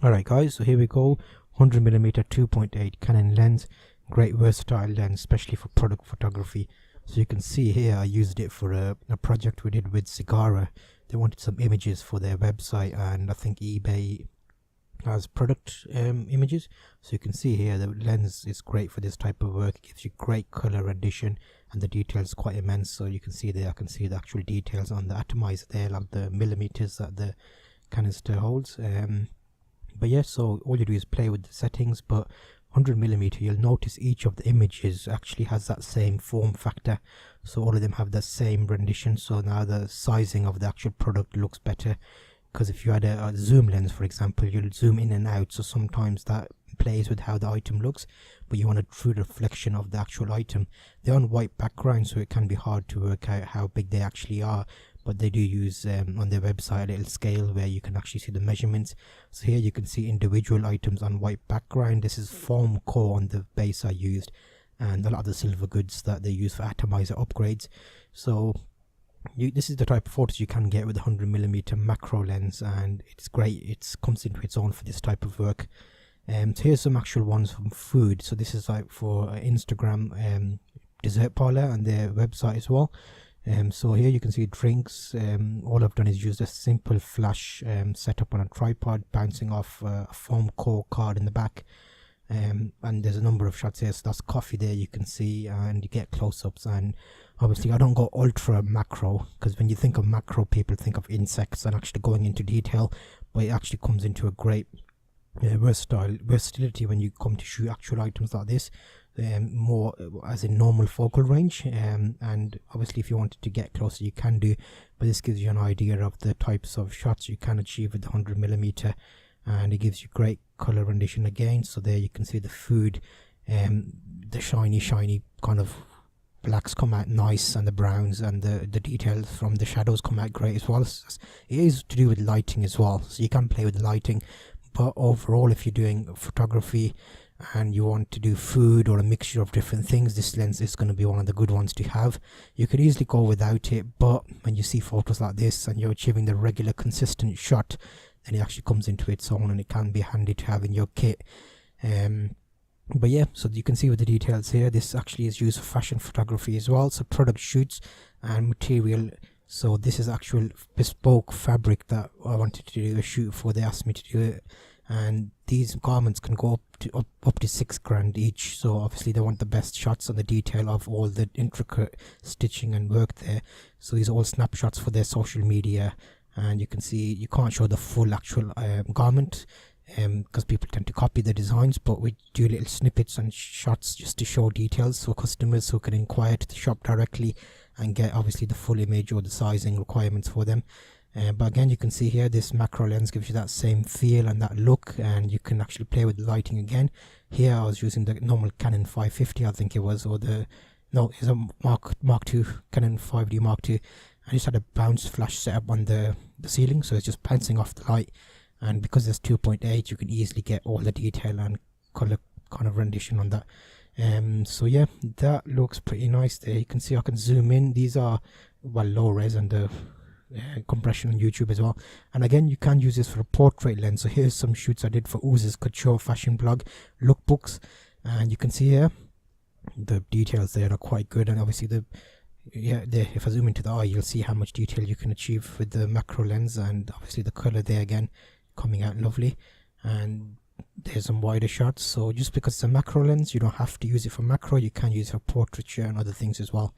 Alright guys, so here we go. 100mm 2.8 Canon lens. Great versatile lens, especially for product photography. So you can see here I used it for a project we did with Cigara. They wanted some images for their website, and I think eBay has product images. So you can see here the lens is great for this type of work. It gives you great color rendition, and the detail is quite immense. So you can see there, I can see the actual details on the atomizer there, like the millimeters that the canister holds. But yeah, so all you do is play with the settings. But 100mm, you'll notice each of the images actually has that same form factor, so all of them have the same rendition. So now the sizing of the actual product looks better, because if you had a zoom lens, for example, you'll zoom in and out, so sometimes that plays with how the item looks, but you want a true reflection of the actual item. They're on white background, so it can be hard to work out how big they actually are, but they do use on their website a little scale where you can actually see the measurements. So here you can see individual items on white background. This is foam core on the base I used, and a lot of the silver goods that they use for atomizer upgrades. So this is the type of photos you can get with a 100mm macro lens, and it's great. It comes into its own for this type of work. So here's some actual ones from food. So this is like for Instagram dessert parlor and their website as well. So here you can see drinks. All I've done is use a simple flash setup on a tripod, bouncing off a foam core card in the back. And there's a number of shots here. So that's coffee there, you can see, and you get close-ups. And obviously I don't go ultra macro, because when you think of macro, people think of insects and actually going into detail, but it actually comes into a great versatility when you come to shoot actual items like this, more as a normal focal range. And obviously if you wanted to get closer you can do, but this gives you an idea of the types of shots you can achieve with the 100mm, and it gives you great color rendition again. So there you can see the food, the shiny kind of blacks come out nice, and the browns and the details from the shadows come out great as well. It is to do with lighting as well, so you can play with the lighting. But overall, if you're doing photography and you want to do food or a mixture of different things, this lens is going to be one of the good ones to have. You could easily go without it, but when you see photos like this and you're achieving the regular consistent shot, then it actually comes into its own, and it can be handy to have in your kit. But yeah, so you can see with the details here, this actually is used for fashion photography as well. So product shoots and material. So this is actual bespoke fabric that I wanted to do a shoot for. They asked me to do it, and these garments can go up to $6,000 each. So obviously they want the best shots on the detail of all the intricate stitching and work there. So these are all snapshots for their social media, and you can see you can't show the full actual garment, because people tend to copy the designs, but we do little snippets and shots just to show details for customers who can inquire to the shop directly and get obviously the full image or the sizing requirements for them. But again, you can see here this macro lens gives you that same feel and that look, and you can actually play with the lighting again. Here I was using the normal Canon 550, I think it was, or it's a Mark II, Canon 5D Mark II. I just had a bounce flash set up on the ceiling, so it's just bouncing off the light. And because there's 2.8, you can easily get all the detail and color kind of rendition on that. So yeah, that looks pretty nice there. You can see I can zoom in. These are low res, and the compression on YouTube as well. And again, you can use this for a portrait lens. So here's some shoots I did for Ooz's Couture fashion blog lookbooks, and you can see here the details there are quite good. And obviously if I zoom into the eye, you'll see how much detail you can achieve with the macro lens, and obviously the color there again coming out lovely. And there's some wider shots. So just because it's a macro lens, you don't have to use it for macro, you can use it for portraiture and other things as well.